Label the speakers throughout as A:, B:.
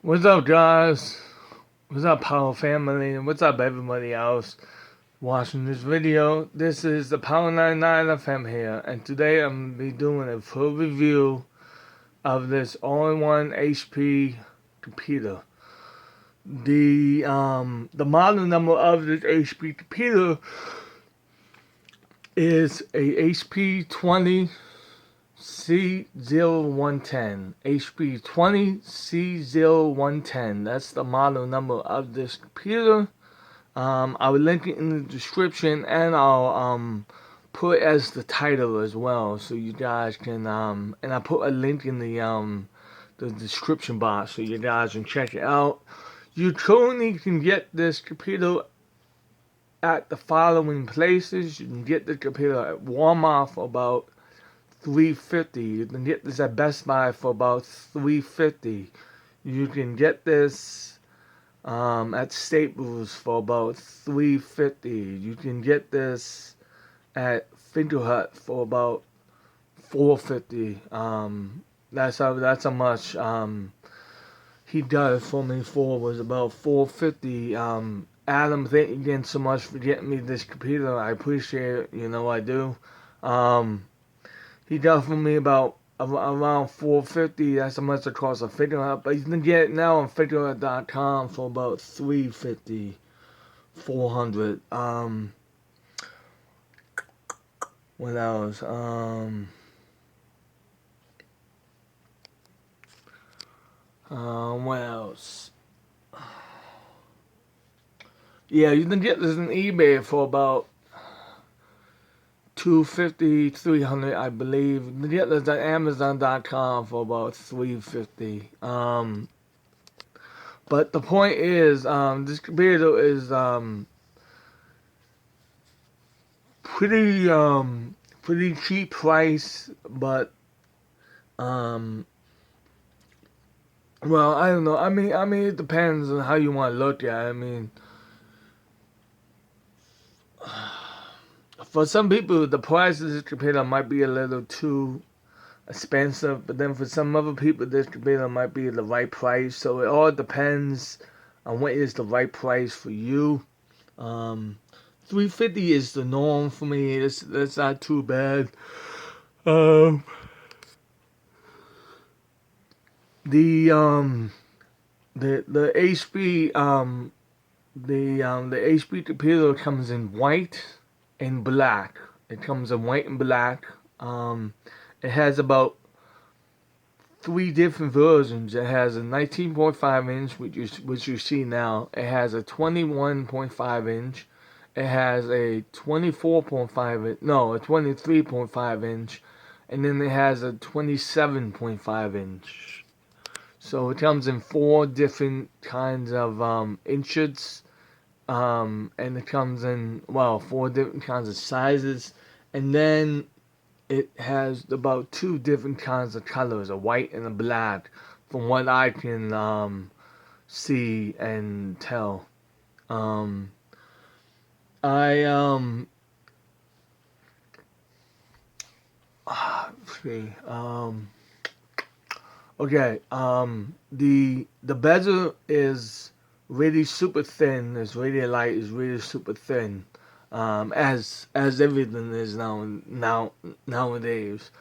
A: What's up, guys? What's up, Power Family? And what's up, everybody else watching this video? This is the Power 99 FM here, and today I'm going to be doing a full review of this all-in-one HP computer. The model number of this HP computer is a HP 20 C010. HP 20 C010. That's the model number of this computer. I will link it in the description, and I'll put it as the title as well, so you guys can and I put a link in the description box so you guys can check it out. You currently can get this computer at the following places. You can get the computer at Walmart for about $350. You can get this at Best Buy for about $350. You can get this at Staples for about $350. You can get this at Finger Hut for about $450. That's how much he does for me for was about $450. Adam, thank you again so much for getting me this computer. I appreciate it. You know I do. He got for me about around $450. That's how much it costs a Figure Hut, but you can get it now on figurehut.com for about $350, $400. What else? What else? Yeah, you can get this on eBay for about $250, $300, I believe. You can get this at Amazon.com for about $350. But the point is, this computer is pretty cheap price, but well, I don't know. I mean, it depends on how you want to look at it. I mean, for some people, the price of this computer might be a little too expensive, but then for some other people, this computer might be the right price. So it all depends on what is the right price for you. $350 is the norm for me. That's not too bad. The HP the HP computer comes in white and black. It comes in white and black. It has about 3 different versions. It has a 19.5 inch, which you see now. It has a 21.5 inch. It has a 24.5 inch. No, a 23.5 inch. And then it has a 27.5 inch. So it comes in 4 different kinds of inches. And it comes in, well, 4 different kinds of sizes. And then it has about 2 different kinds of colors, a white and a black, from what I can see and tell. See, okay, the bezel is really super thin. It's really light. It's really super thin. As everything is nowadays.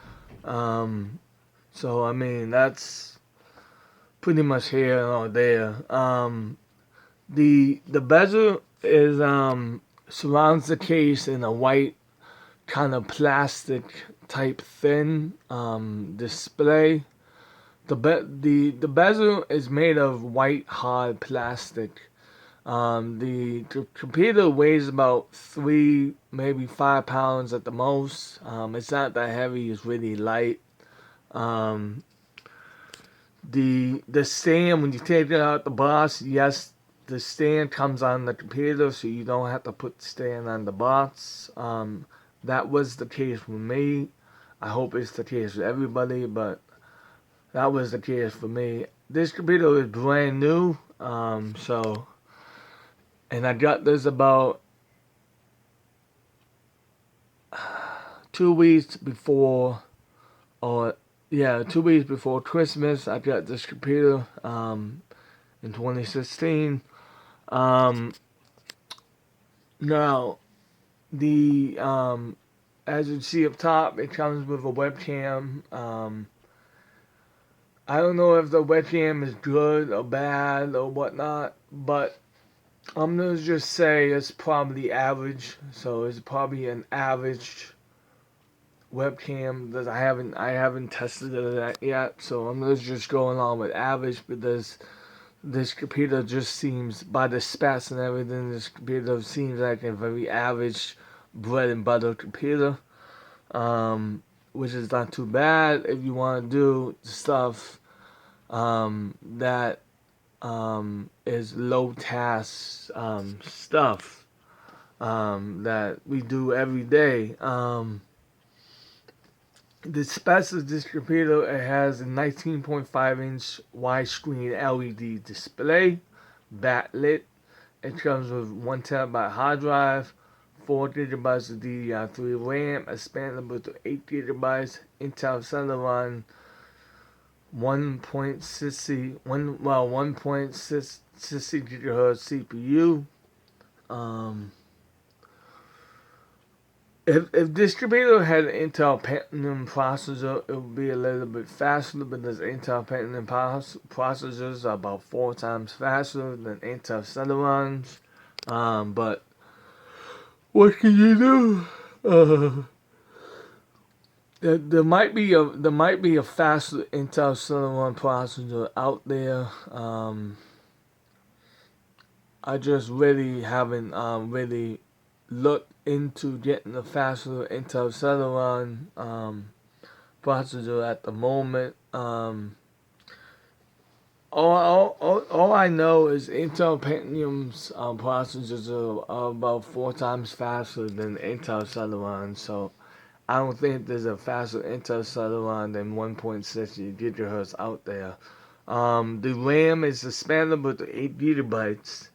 A: So I mean that's pretty much here or there. The bezel is surrounds the case in a white kind of plastic type thin display. The bezel is made of white hard plastic. The computer weighs about 3, maybe 5 pounds at the most. It's not that heavy. It's really light. The stand, when you take it out the box, yes, the stand comes on the computer, so you don't have to put the stand on the box. That was the case for me. I hope it's the case for everybody, but that was the case for me. This computer is brand new, so, and I got this about 2 weeks before, or yeah, 2 weeks before Christmas. I got this computer, in 2016. Now, the as you see up top, it comes with a webcam. I don't know if the webcam is good or bad or whatnot, but I'm gonna just say it's probably average. So it's probably an average webcam that I haven't tested it yet. So I'm just going along with average because this computer just seems, by the specs and everything, this computer seems like a very average bread and butter computer. Which is not too bad if you want to do stuff that is low task stuff that we do every day. The specs of this computer, it has a 19.5-inch widescreen LED display, backlit. It comes with 1 TB hard drive, 4 GB of DDR3 RAM, expandable to 8 GB, Intel Celeron 1.60 GHz CPU. If this computer had an Intel Pentium processor, it would be a little bit faster because Intel Pentium processors are about 4 times faster than Intel Celerons. But what can you do? There might be a faster Intel Celeron processor out there. I just really haven't really looked into getting a faster Intel Celeron processor at the moment. All I know is Intel Pentium's processors are about 4 times faster than Intel Celeron, so I don't think there's a faster Intel Celeron than 1.60 GHz out there. The RAM is expandable to 8 GB.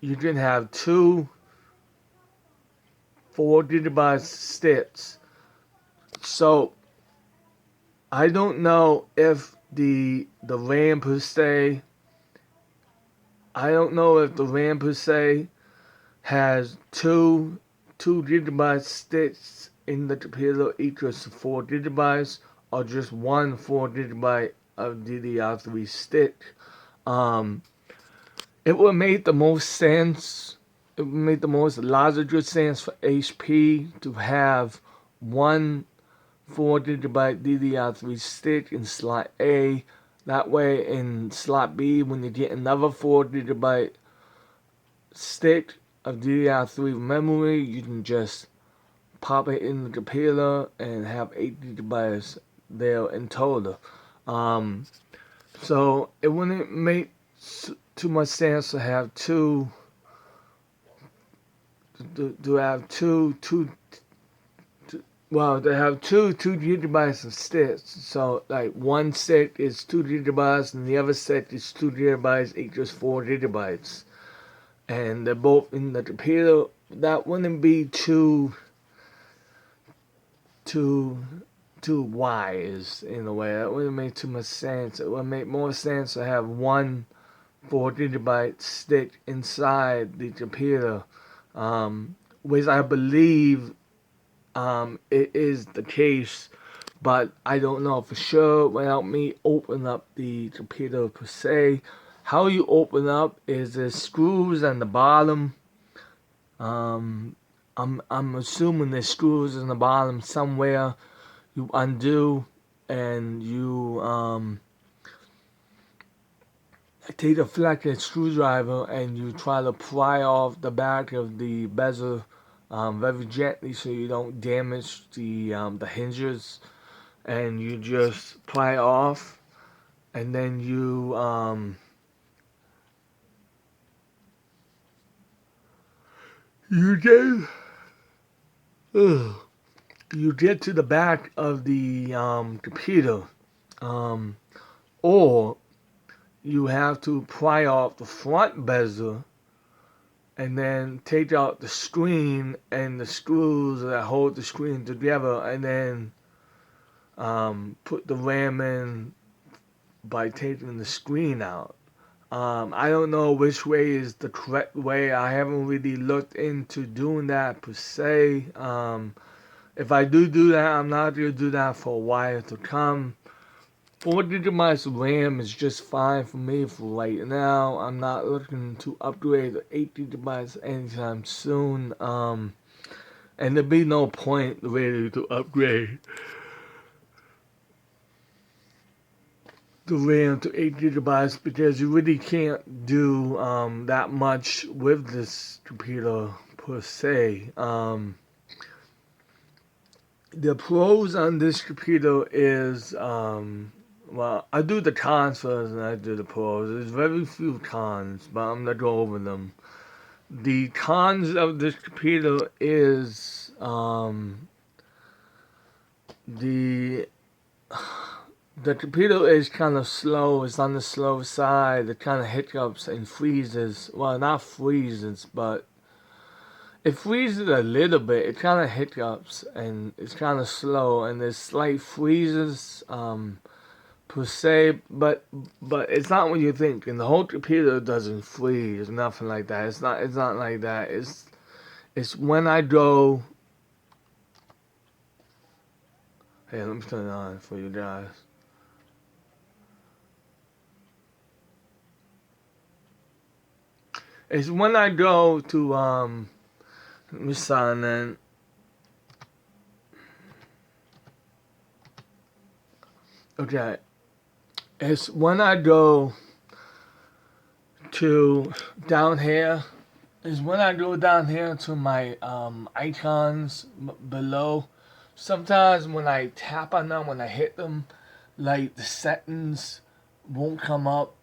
A: You can have two 4 GB sticks. So I don't know if the RAM per se. I don't know if the RAM per se has two 2 GB sticks in the computer equals 4 GB, or just one 4 GB of DDR3 stick. It would make the most sense. It would make the most logical sense for HP to have one 4 GB DDR3 stick in slot A. That way, in slot B, when you get another 4 GB stick of DDR3 memory, you can just pop it in the computer and have 8 GB there in total. So it wouldn't make too much sense to have two to have two 2 GB of sticks. So like one stick is 2 GB and the other stick is 2 GB equals 4 GB, and they're both in the computer. That wouldn't be too wise in a way. That wouldn't make too much sense. It would make more sense to have one 4 GB stick inside the computer, which I believe it is the case, but I don't know for sure without me opening up the computer per se. How you open up is the screws on the bottom. I'm assuming there's screws in the bottom somewhere. You undo and you take a flathead screwdriver and you try to pry off the back of the bezel very gently so you don't damage the hinges, and you just pry off, and then you get to the back of the computer, or you have to pry off the front bezel and then take out the screen and the screws that hold the screen together, and then put the RAM in by taking the screen out. I don't know which way is the correct way. I haven't really looked into doing that per se. If I do that, I'm not going to do that for a while to come. 4 gigabytes of RAM is just fine for me for right now. I'm not looking to upgrade to 8 gigabytes anytime soon. And there'd be no point really to upgrade the RAM to 8 gigabytes because you really can't do that much with this computer per se. The pros on this computer is well, I do the cons first and I do the pros. There's very few cons, but I'm gonna go over them. The cons of this computer is the the computer is kind of slow. It's on the slow side. It kind of hiccups and freezes. Well, not freezes, but it freezes a little bit. It kind of hiccups and it's kind of slow. And there's slight freezes per se, but it's not what you think. And the whole computer doesn't freeze. Nothing like that. It's not like that. It's when I go. Hey, let me turn it on for you guys. It's when I go to let me sign in. Okay. It's when I go to down here. Is when I go down here to my icons below. Sometimes when I tap on them, when I hit them, like the settings won't come up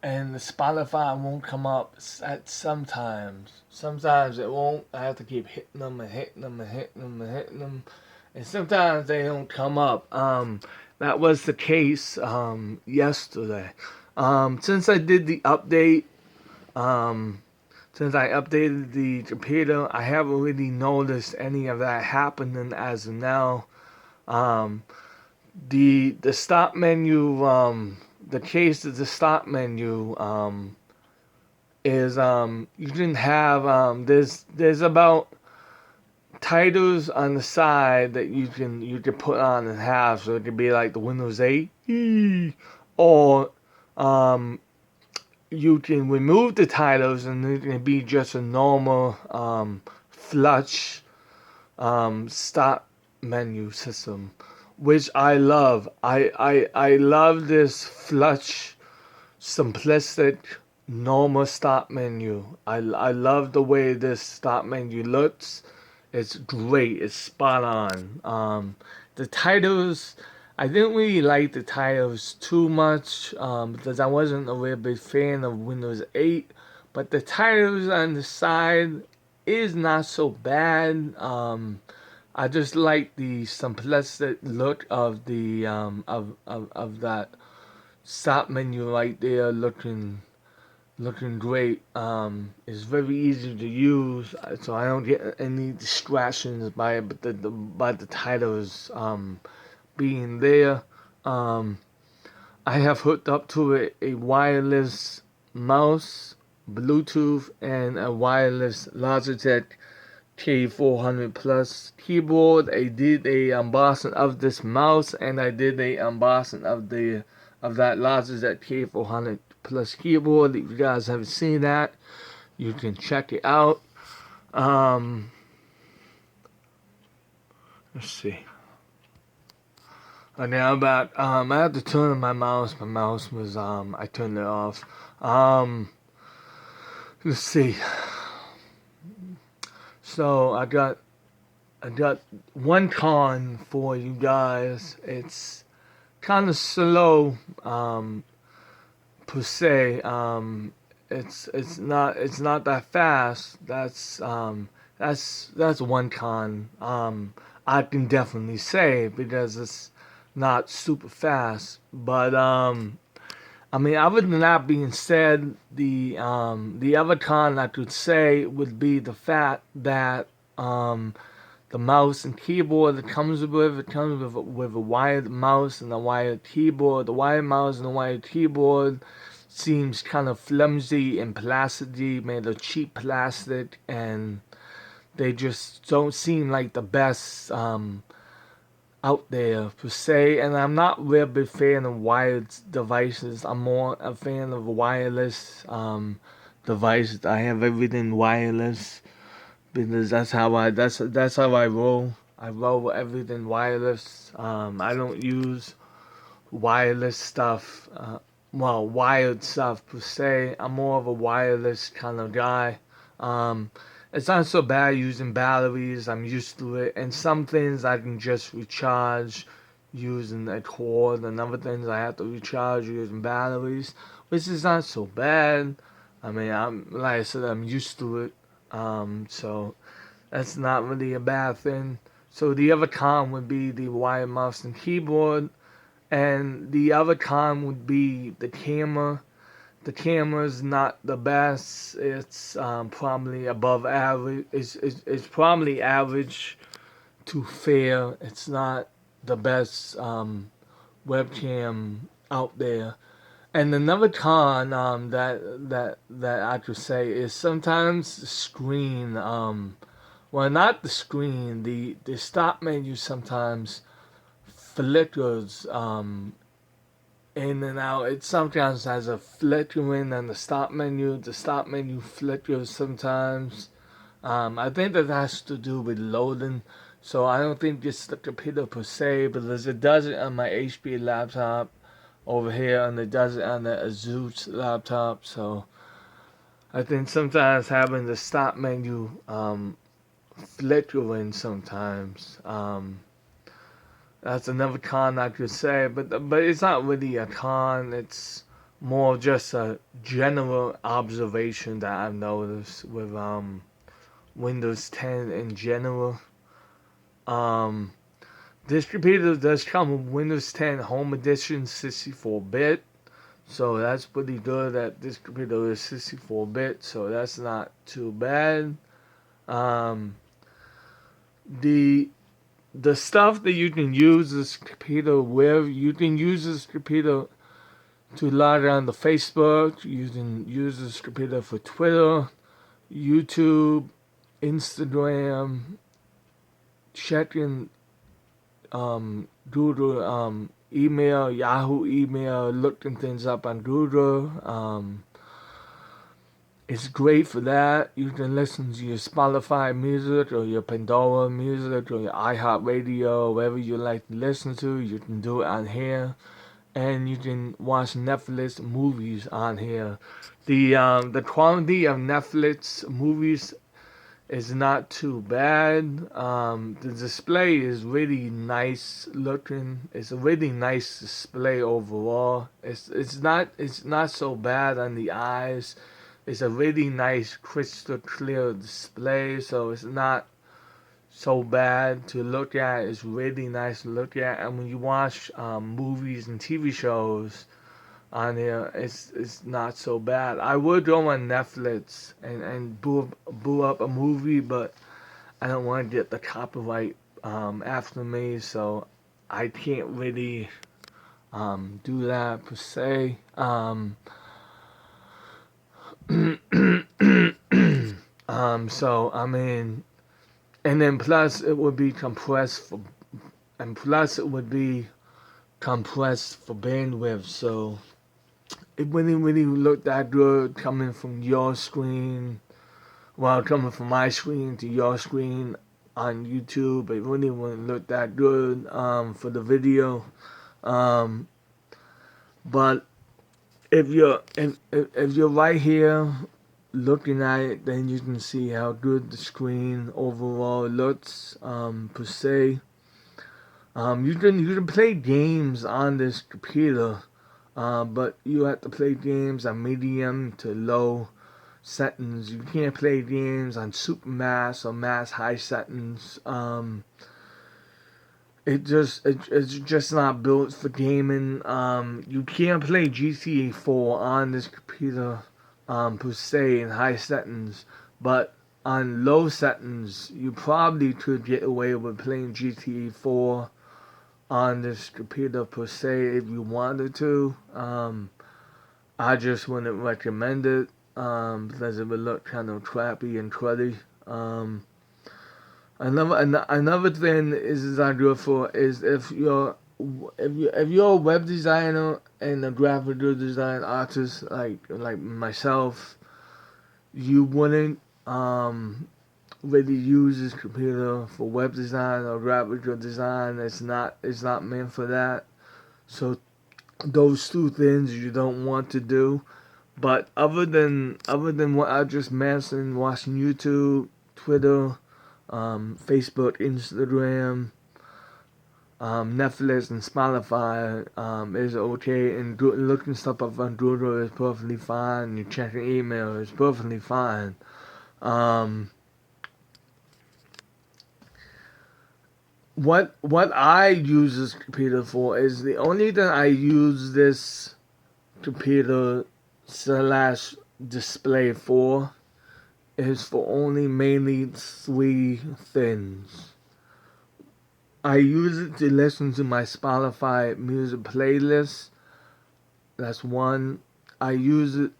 A: and the Spotify won't come up at sometimes. Sometimes it won't. I have to keep hitting them and hitting them and hitting them and hitting them. And sometimes they don't come up. That was the case yesterday. Since I did the update, since I updated the computer, I haven't really noticed any of that happening as of now. The stop menu, the case of the stop menu is you can have there's about titles on the side that you can put on and have, so it could be like the Windows 8 or you can remove the titles and it can be just a normal flush stop menu system, which I love. I love this flush, simplistic, normal stop menu. I love the way this stop menu looks. It's great. It's spot on. The titles, I didn't really like the titles too much because I wasn't a real big fan of Windows 8. But the titles on the side is not so bad. I just like the simplistic look of the of that stop menu right there, looking great. It's very easy to use, so I don't get any distractions by it. But by the titles being there, I have hooked up to it a wireless mouse, Bluetooth, and a wireless Logitech K400 Plus keyboard. I did a unboxing of this mouse, and I did a unboxing of that Logitech K400 Plus keyboard. If you guys haven't seen that, you can check it out. Let's see. Okay, I'm back. I had to turn on my mouse. My mouse was I turned it off. Let's see. So I got one con for you guys. It's kind of slow, per se. It's not that fast. That's one con. I can definitely say because it's not super fast. But I mean, other than that being said, the other con I could say would be the fact that the mouse and keyboard that comes with a wired mouse and a wired keyboard. The wired mouse and the wired keyboard seems kind of flimsy and plasticky, made of cheap plastic, and they just don't seem like the best out there per se. And I'm not real big fan of wired devices. I'm more a fan of wireless devices. I have everything wireless because that's how I roll. I roll with everything wireless. I don't use wireless stuff. Wired stuff per se. I'm more of a wireless kind of guy. Um, it's not so bad using batteries. I'm used to it. And some things I can just recharge using a cord, and other things I have to recharge using batteries, which is not so bad. I mean, I'm like I said, I'm used to it. So that's not really a bad thing. So the other con would be the wired mouse and keyboard, and the other con would be the camera. The camera's not the best. It's probably above average. It's probably average to fair. It's not the best webcam out there. And another con that I could say is sometimes the screen. Not the screen. The stop menu sometimes flickers in and out. It sometimes has a flickering on the stop menu. The stop menu flickers sometimes. I think that has to do with loading. So I don't think it's the computer per se, because it does it on my HP laptop over here, and it does it on the Asus laptop. So I think sometimes having the stop menu flickering sometimes. That's another con I could say, but it's not really a con. It's more just a general observation that I've noticed with Windows 10 in general. This computer does come with Windows 10 Home Edition 64-bit, so that's pretty good that this computer is 64-bit, so that's not too bad. The stuff that you can use this computer with, you can use this computer to log on to Facebook. You can use this computer for Twitter, YouTube, Instagram, checking Google email, Yahoo email, looking things up on Google. It's great for that. You can listen to your Spotify music or your Pandora music or your iHeartRadio, whatever you like to listen to. You can do it on here, and you can watch Netflix movies on here. The quality of Netflix movies is not too bad. The display is really nice looking. It's a really nice display overall. It's not so bad on the eyes. It's a really nice crystal clear display, so it's not so bad to look at. It's really nice to look at, and when you watch movies and TV shows on here, it's not so bad. I would go on Netflix and boo up a movie, but I don't want to get the copyright after me, so I can't really do that per se. So I mean, and then plus it would be compressed for bandwidth, so it wouldn't really look that good coming from your screen. Well, coming from my screen to your screen on YouTube, it really wouldn't look that good for the video. But if you're right here looking at it, then you can see how good the screen overall looks per se. You can play games on this computer, but you have to play games on medium to low settings. You can't play games on super mass or mass high settings. It's just not built for gaming. You can't play GTA 4 on this computer per se in high settings, but on low settings you probably could get away with playing GTA 4 on this computer per se if you wanted to. I just wouldn't recommend it because it would look kind of crappy and cruddy. Another thing is I do it for is if you're a web designer and a graphic design artist like myself, you wouldn't really use this computer for web design or graphic design. It's not meant for that. So those two things you don't want to do. But other than what I just mentioned, watching YouTube, Twitter, Facebook, Instagram, Netflix, and Spotify is okay, and looking stuff up on Google is perfectly fine. You check your email is perfectly fine. Um, what I use this computer for is the only thing I use this computer slash display for is for only mainly three things. I use it to listen to my Spotify music playlist. That's one. I use it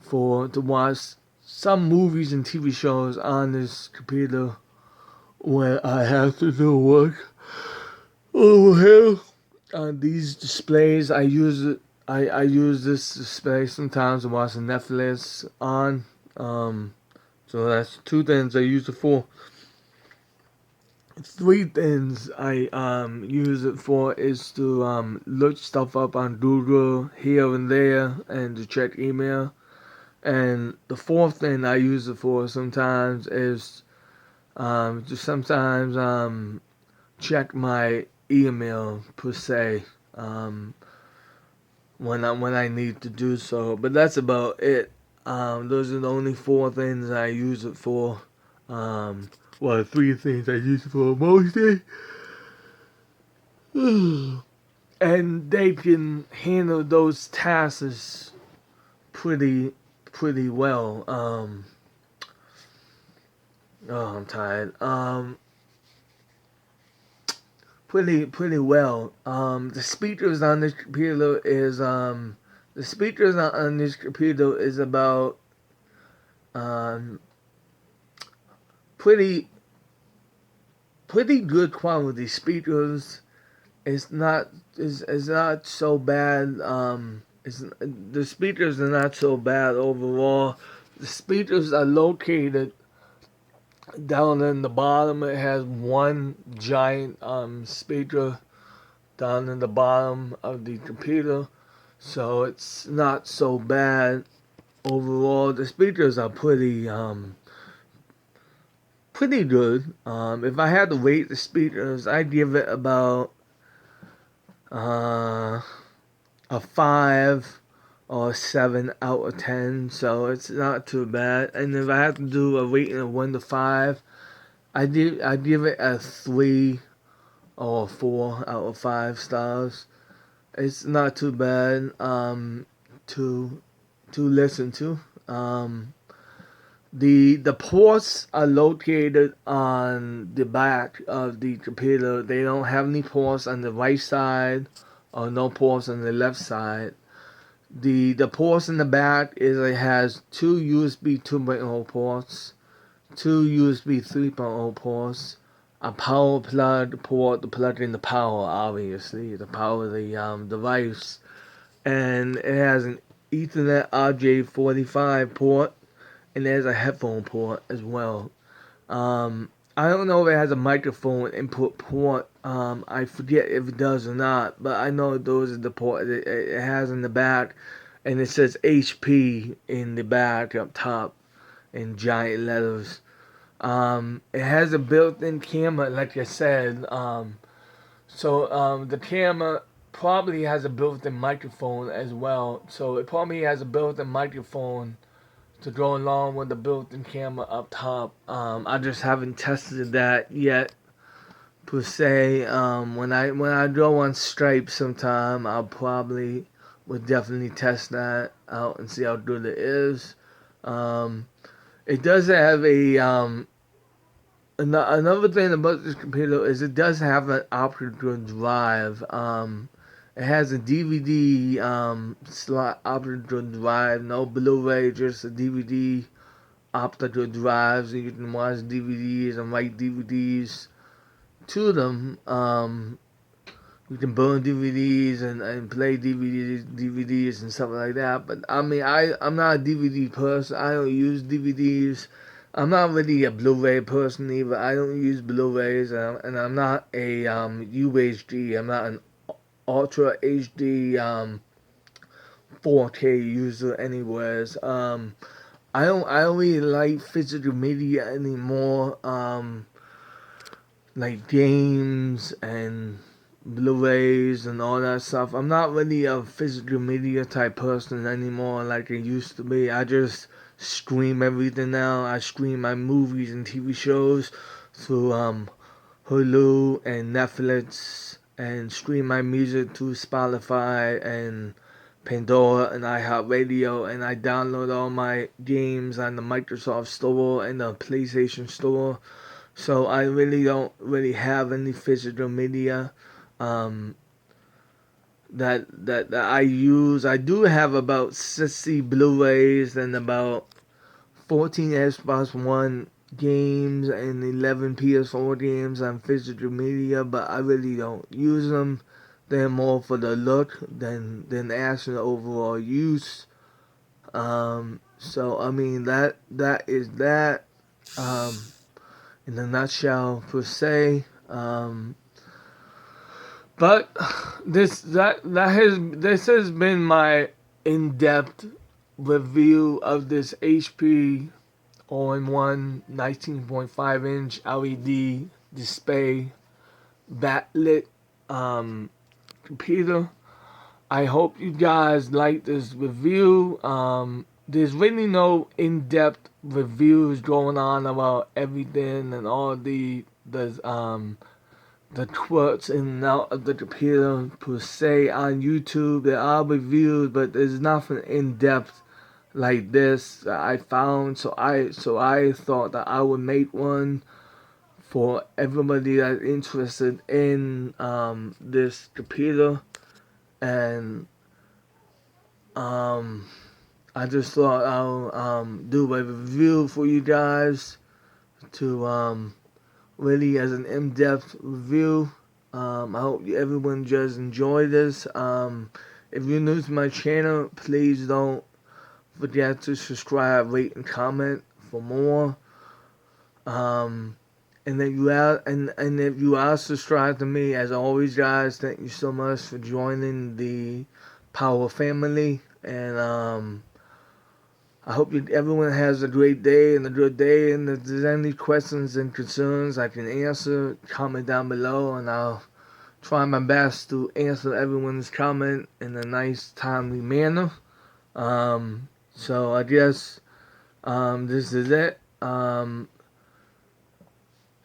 A: to watch some movies and TV shows on this computer when I have to do work over here. On these displays, I use it. I use this display sometimes to watch Netflix on. So that's two things I use it for. Three things I use it for is to look stuff up on Google here and there and to check email. And the fourth thing I use it for sometimes is to sometimes check my email per se when I need to do so. But that's about it. Those are the only four things I use it for. Well, three things I use it for mostly. And they can handle those tasks pretty well. Oh, I'm tired. Pretty well. The speakers on this computer is about pretty good quality speakers. It's not so bad. The speakers are not so bad overall. The speakers are located down in the bottom. It has one giant speaker down in the bottom of the computer, so it's not so bad overall. The speakers are pretty good. If I had to rate the speakers, I'd give it about a 5 or 7 out of 10, so it's not too bad. And if I have to do a rating of 1 to 5, I'd give it a 3 or 4 out of 5 stars. It's not too bad to listen to. The ports are located on the back of the computer. They don't have any ports on the right side or no ports on the left side. The ports in the back it has two USB 2.0 ports, two USB 3.0 ports, a power plug port to plug in the power, obviously, to power the device, and it has an Ethernet RJ45 port, and there's a headphone port as well. I don't know if it has a microphone input port. I forget if it does or not, but I know those are the port it has in the back, and it says HP in the back up top in giant letters. It has a built-in camera, like I said. The camera probably has a built-in microphone as well. So it probably has a built-in microphone to go along with the built-in camera up top. I just haven't tested that yet per se. When I go on Stripe sometime, would definitely test that out and see how good it is. It does have another thing about this computer is it does have an optical drive. It has a DVD slot optical drive, no Blu-ray, just a DVD optical drive, so you can watch DVDs and write DVDs to them. You can burn DVDs and play DVDs and stuff like that. But I mean, I'm not a DVD person. I don't use DVDs. I'm not really a Blu-ray person either. I don't use Blu-rays, and I'm not a UHD. I'm not an Ultra HD 4K user anyways. I don't really like physical media anymore. Like games and Blu-rays and all that stuff. I'm not really a physical media type person anymore like I used to be. I just stream everything now. I stream my movies and TV shows through Hulu and Netflix, and stream my music to Spotify and Pandora and iHeartRadio, and I download all my games on the Microsoft Store and the PlayStation Store. So I really don't really have any physical media um, that I use. I do have about 60 Blu-rays and about 14 Xbox One games and 11 PS4 games on physical media, but I really don't use them. They're more for the look than actual overall use. So I mean that is that in a nutshell per se. But this has been my in-depth review of this HP all-in-one 19.5-inch LED display backlit computer. I hope you guys like this review. There's really no in-depth reviews going on about everything and all the quirks in and out of the computer per se on YouTube. There are reviews, but there's nothing in-depth like this that I found. So I thought that I would make one for everybody that's interested in this computer, and I just thought I'll do a review for you guys to really as an in-depth review. I hope everyone just enjoy this. If you're new to my channel, please don't forget to subscribe, rate, and comment for more. And if you are subscribed to me, as always, guys, thank you so much for joining the Power family. And I hope everyone has a great day and a good day. And if there's any questions and concerns I can answer, comment down below, and I'll try my best to answer everyone's comment in a nice, timely manner. So I guess this is it.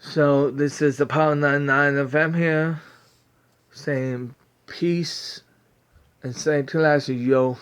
A: So this is the Power 99 FM here, saying peace and saying classic, yo.